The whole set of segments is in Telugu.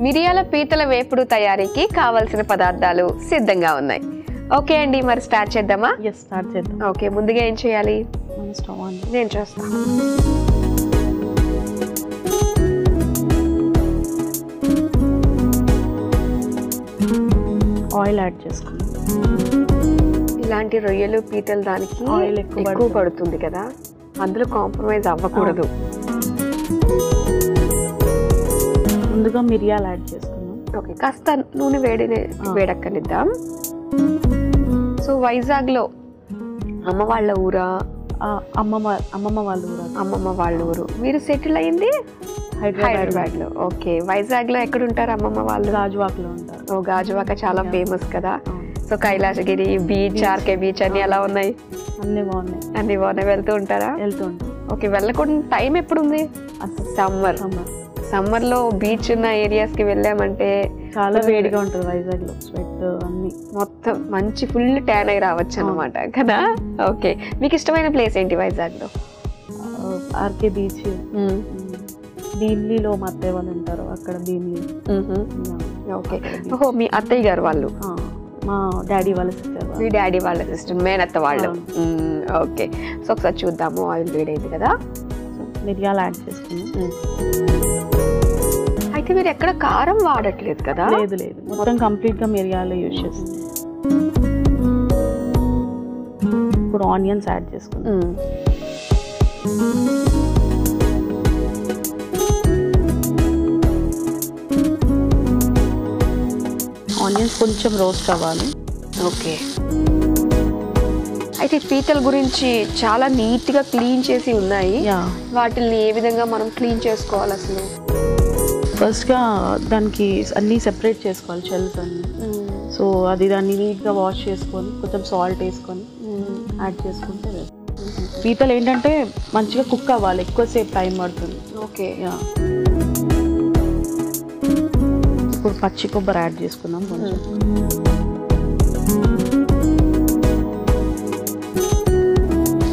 మిరియాల పీతల వేపుడు తయారీకి కావాల్సిన పదార్థాలు సిద్ధంగా ఉన్నాయి. ఓకే అండి, మరి స్టార్ట్ చేద్దామా? స్టార్ట్ చేద్దాం. ఓకే, ముందుగా ఏం చేయాలి? Stove on. నేను చేస్తాను. ఆయిల్ యాడ్ చేసుకుందాం. ఇలాంటి రొయ్యలు పీతలు దానికి ఆయిల్ ఎక్కువ పడుతుంది కదా, అందులో కాంప్రమైజ్ అవ్వకూడదు. ముందుగా మిరియాలు యాడ్ చేసుకుందాం. ఓకే, కాస్త నూనె వేడక్కనిద్దాం. సో వైజాగ్ లో అమ్మ వాళ్ళ ఊరా? అమ్మమ్మ వాళ్ళ ఊరు. అమ్మమ్మ వాళ్ళ ఊరు. మీరు సెటిల్ అయింది హైదరాబాద్ లో. ఓకే, వైజాగ్ లో ఎక్కడ ఉంటారు అమ్మమ్మ వాళ్ళు? గాజువాకలో ఉంటారు. ఓ, గాజువాక చాలా ఫేమస్ కదా. So Kailasagiri beach, RK beach అన్ని ఎలా ఉన్నాయి? అన్ని బాగున్నాయి. అన్ని బాగున్నాయి. వెళ్తూ ఉంటారా? వెళ్తూ ఉంటాం. ఓకే, వెళ్ళకుండా టైం ఎప్పుడు ఉంది? సమ్మర్. సమ్మర్ లో బీచ్ ఉన్న ఏరియాస్ కి వెళ్ళామంటే చాలా వేడిగా ఉంటుంది వైజాగ్ లో. స్వెట్ అన్ని మొత్తం మంచి ఫుల్ ట్యాన్ అయి రావచ్చు అన్నమాట కదా. ఓకే, మీకు ఇష్టమైన ప్లేస్ ఏంటి వైజాగ్ లో? RK beach. భీమ్లీలో మా అత్తయ్య వాళ్ళు ఉంటారు, అక్కడ భీమ్లీ. ఓకే, ఓహో, మీ అత్తయ్య గారు వాళ్ళు? మా డాడీ వాళ్ళ సిస్టర్. మీ డాడీ వాళ్ళ సిస్టర్, మేనత్త వాళ్ళు. ఓకే, సో ఒకసారి చూద్దాము. ఆయిల్ వేడైంది కదా, మిరియాలు యాడ్ చేసుకున్నాం. అయితే మీరు ఎక్కడ కారం వాడట్లేదు కదా? లేదు లేదు, మొత్తం కంప్లీట్ గా మిరియాలు యూజ్ చేస్తాం. ఇప్పుడు ఆనియన్స్ యాడ్ చేసుకున్నాం. ఆనియన్స్ కొంచెం రోస్ట్ అవ్వాలి. ఓకే, అయితే పీతల గురించి చాలా నీట్ గా క్లీన్ చేసి ఉన్నాయి. వాటిని ఏ విధంగా మనం క్లీన్ చేసుకోవాలి అసలు? ఫస్ట్ గా దానికి అన్ని సెపరేట్ చేసుకోవాలి, షెల్స్ అన్ని. సో అది దాన్ని నీట్ గా వాష్ చేసుకొని కొంచెం సాల్ట్ వేసుకొని యాడ్ చేసుకుంటే పీతలు ఏంటంటే మంచిగా కుక్ అవ్వాలి, ఎక్కువసేపు టైం పడుతుంది. ఓకే, ఇప్పుడు పచ్చి కొబ్బరి యాడ్ చేసుకుందాం కొంచెం.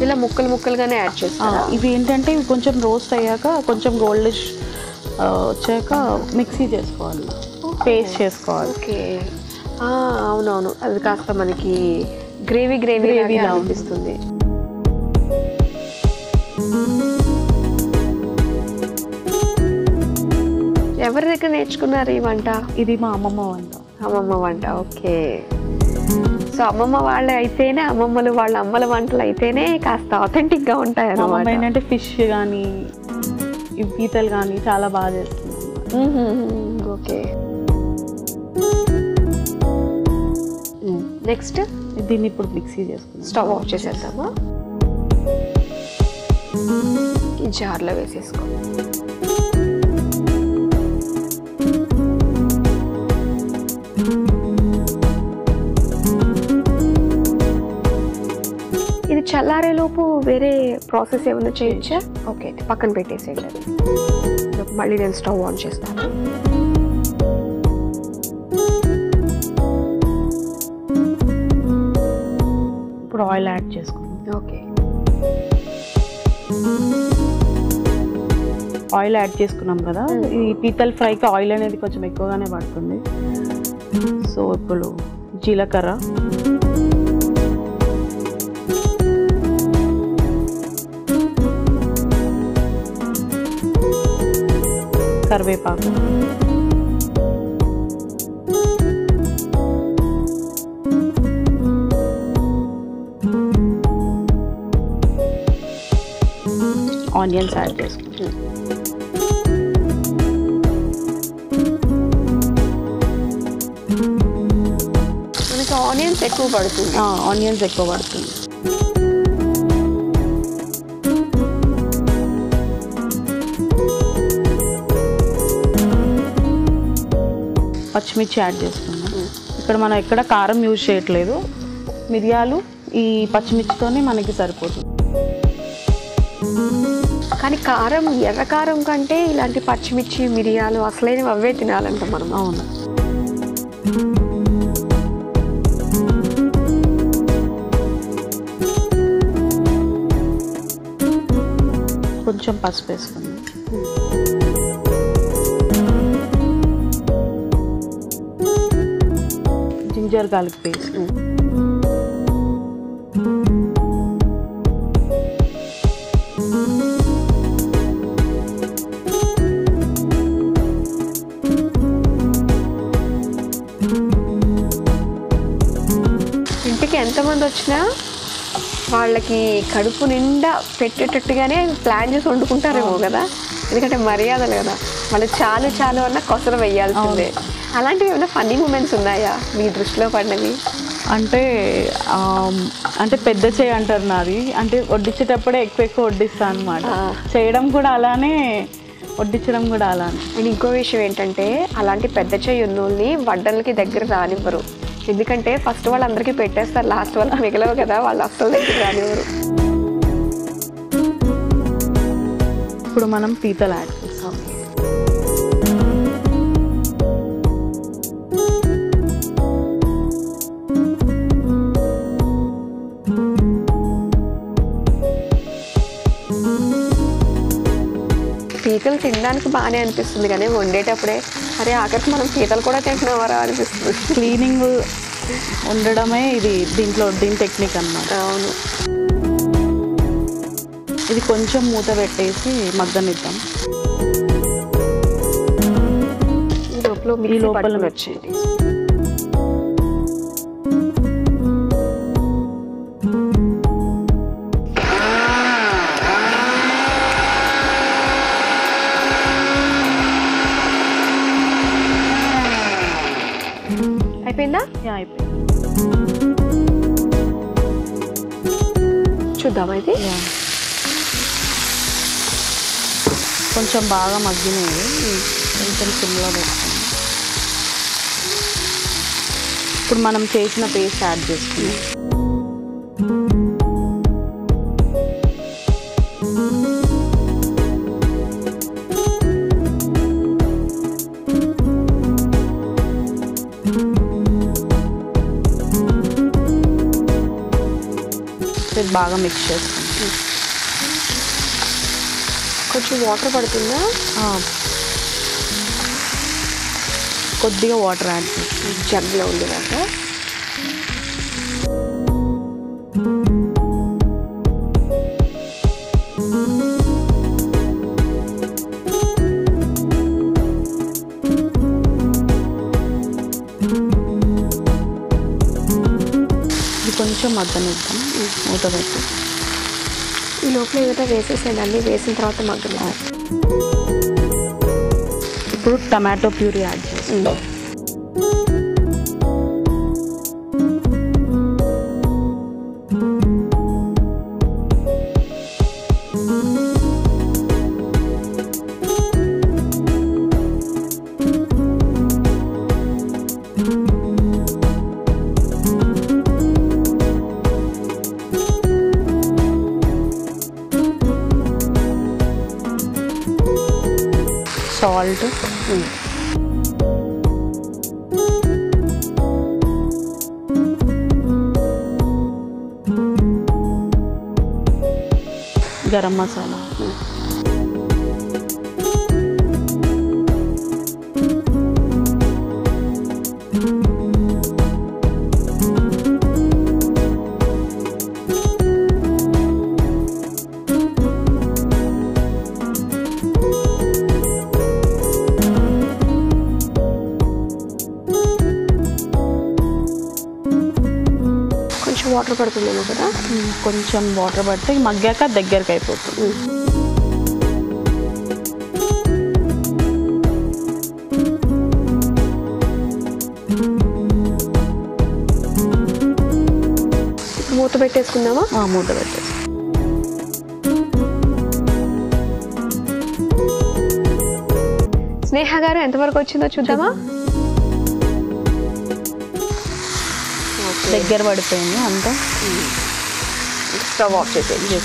ఇలా ముక్కలు ముక్కలుగానే యాడ్ చేస్తారా? ఇవి ఏంటంటే ఇవి కొంచెం రోస్ట్ అయ్యాక కొంచెం గోల్డిష్ వచ్చాక మిక్సీ చేసుకోవాలి, పేస్ట్ చేసుకోవాలి. ఓకే, అవునవును, అది కాస్త మనకి గ్రేవీ గ్రేవీ అనిపిస్తుంది. ఎవరి దగ్గర నేర్చుకున్నారు ఈ వంట? ఇది మా అమ్మమ్మ వంట. అమ్మమ్మ వంట. ఓకే, సో అమ్మమ్మ వాళ్ళే అయితేనే, అమ్మమ్మలు వాళ్ళ అమ్మల వంటలు అయితేనే కాస్త ఆథెంటిక్ గా ఉంటాయి అన్నమాట. ఏంటంటే ఫిష్ కానీ పీతలు కానీ చాలా బాగా చేస్తుంది. ఓకే, నెక్స్ట్ దీన్ని ఇప్పుడు మిక్సీ చేసుకుందాం. స్టవ్ ఆఫ్ చేసేద్దామా? ఈ జార్లో వేసేసుకో. ఇది చల్లారేలోపు వేరే ప్రాసెస్ ఏమైనా చేయొచ్చా? ఓకే, పక్కన పెట్టేసేయండి అది. మళ్ళీ నేను స్టవ్ ఆన్ చేస్తాను. ఇప్పుడు ఆయిల్ యాడ్ చేసుకుందాం. ఓకే, ఆయిల్ యాడ్ చేసుకున్నాం కదా. ఈ పీతల్ ఫ్రైకి ఆయిల్ అనేది కొంచెం ఎక్కువగానే పడుతుంది. సో ఇప్పుడు జీలకర్ర, కరివేపాకు, ఆనియన్స్ యాడ్ చేసుకుంటాం. మనకి ఆనియన్స్ ఎక్కువ పడుతుంది. ఆనియన్స్ ఎక్కువ పడుతుంది. పచ్చిమిర్చి యాడ్ చేసుకున్నాం. ఇక్కడ మనం ఎక్కడ కారం యూజ్ చేయట్లేదు, మిరియాలు ఈ పచ్చిమిర్చితోనే మనకి సరిపోతుంది. కానీ కారం, ఎర్ర కారం కంటే ఇలాంటి పచ్చిమిర్చి, మిరియాలు అసలైనవి అవే తినాలంట మనం. అవును, కొంచెం పసుపు వేసుకుందాం. జింజర్ గార్లిక్ పేస్ట్, ఇంటికి ఎంతమంది వచ్చినా వాళ్ళకి కడుపు నిండా పెట్టేటట్టుగానే ప్లాన్ చేసి వండుకుంటారేమో కదా, ఎందుకంటే మర్యాదలు కదా, వాళ్ళు చాలు చాలు అన్న కొసలు వేయాల్సిందే. అలాంటివి ఏమైనా ఫన్నీ మూమెంట్స్ ఉన్నాయా మీ దృష్టిలో పడినవి? అంటే అంటే పెద్ద చేయి అంటారు నాది, అంటే వడ్డించేటప్పుడే ఎక్కువ వడ్డిస్తాను అనమాట. చేయడం కూడా అలానే, వడ్డించడం కూడా అలానే. అండ్ ఇంకో విషయం ఏంటంటే అలాంటి పెద్ద చేయి ఉన్నోళ్ళని వడ్డలకి దగ్గర రానివ్వరు, ఎందుకంటే ఫస్ట్ వాళ్ళు అందరికీ పెట్టేస్తారు, లాస్ట్ వాళ్ళకి మిగలవు కదా, వాళ్ళు అస్సలు దగ్గర రానివ్వరు. ఇప్పుడు మనం పీతలు యాడ్ చేస్తాం. పీతలు తినడానికి బాగానే అనిపిస్తుంది కానీ వండేటప్పుడే అరే ఆఖరికి మనం పీతలు కూడా తింటున్నావారా అనిపిస్తుంది. క్లీనింగ్ ఉండడమే ఇది దీని టెక్నిక్ అన్నమాట. అవును. ఇది కొంచెం మూత పెట్టేసి మగ్గనిద్దాం. ఈ లోపల వచ్చింది. అయిపోయిందా? అయిపోయింది. చూద్దాం అయితే. కొంచెం బాగా మగ్గినవి, కొంచెం సిమ్లో పెట్టుకుని ఇప్పుడు మనం చేసిన పేస్ట్ యాడ్ చేసుకున్నాం. బాగా మిక్స్ చేసుకుంటాం. కొంచెం వాటర్ పడుతుందా? కొద్దిగా వాటర్ యాడ్ చేస్తాం. జగ్లో ఉంది వాటర్. ఇది కొంచెం మగ్గనిద్దాం మూత పెట్టి. ఈ లోపల ఏదైనా వేసేసేయండి, అన్నీ వేసిన తర్వాత మగ్గనిద్దాం. ఇప్పుడు టమాటో ప్యూరీ యాడ్ చేస్తాం. సాల్ట్, గరం మసాలా, వాటర్ పడుతుందేమో కదా. కొంచెం వాటర్ పడితే మగ్గాక దగ్గరికి అయిపోతుంది. మూత పెట్టేసుకుందామా? మూత పెట్టేసి స్నేహ గారు ఎంతవరకు వచ్చిందో చూద్దామా? దగ్గర పడిపోయింది అంతా. స్టవ్ ఆఫ్ చేసేది.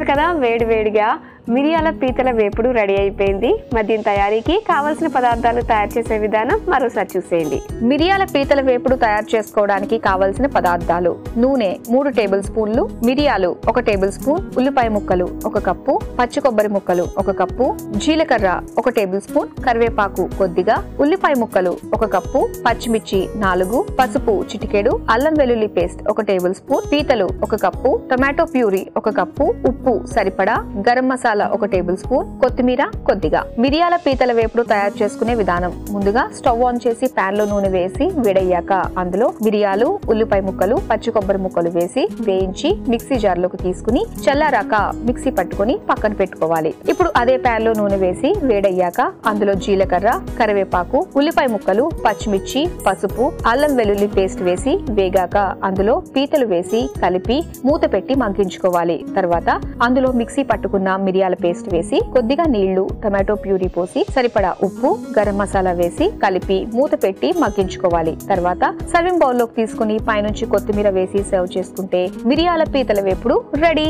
చూసారు కదా, వేడి వేడిగా మిరియాల పీతల వేపుడు రెడీ అయిపోయింది. మరి దీని తయారీకి కావాల్సిన పదార్థాలు తయారు చేసే విధానం మరోసారి చూసేయండి. మిరియాల పీతల వేపుడు తయారు చేసుకోవడానికి కావాల్సిన పదార్థాలు: నూనె 3 టేబుల్ స్పూన్లు, మిరియాలు 1 టేబుల్ స్పూన్, ఉల్లిపాయ ముక్కలు 1 కప్పు, పచ్చి కొబ్బరి ముక్కలు 1 కప్పు, జీలకర్ర 1 టేబుల్ స్పూన్, కరివేపాకు కొద్దిగా, ఉల్లిపాయ ముక్కలు 1 కప్పు, పచ్చిమిర్చి 4, పసుపు చిటికెడు, అల్లం వెల్లుల్లి పేస్ట్ 1 టేబుల్ స్పూన్, పీతలు 1 కప్పు, టొమాటో ప్యూరీ 1 కప్పు, ఉప్పు సరిపడా, గరం మసాలా 1 టేబుల్ స్పూన్, కొత్తిమీర కొద్దిగా. మిరియాల పీతల వేపుడు తయారు చేసుకునే విధానం: ముందుగా స్టవ్ ఆన్ చేసి పాన్ లో నూనె వేసి వేడయ్యాక అందులో మిరియాలు, ఉల్లిపాయ ముక్కలు, పచ్చి కొబ్బరి ముక్కలు వేసి వేయించి మిక్సీ జార్ లోకి తీసుకుని చల్లారాక మిక్సీ పట్టుకుని పక్కన పెట్టుకోవాలి. ఇప్పుడు అదే పాన్ లో నూనె వేసి వేడయ్యాక అందులో జీలకర్ర, కరివేపాకు, ఉల్లిపాయ ముక్కలు, పచ్చిమిర్చి, పసుపు, అల్లం వెల్లుల్లి పేస్ట్ వేసి వేగాక అందులో పీతలు వేసి కలిపి మూత పెట్టి మగ్గించుకోవాలి. తర్వాత అందులో మిక్సీ పట్టుకున్న మిరియాల పేస్ట్ వేసి కొద్దిగా నీళ్లు, టమాటో ప్యూరీ పోసి సరిపడా ఉప్పు, గరం మసాలా వేసి కలిపి మూత పెట్టి మగ్గించుకోవాలి. తర్వాత సర్వింగ్ బౌల్ లోకి తీసుకుని పైనుంచి కొత్తిమీర వేసి సర్వ్ చేసుకుంటే మిరియాల పీతల వేపుడు రెడీ.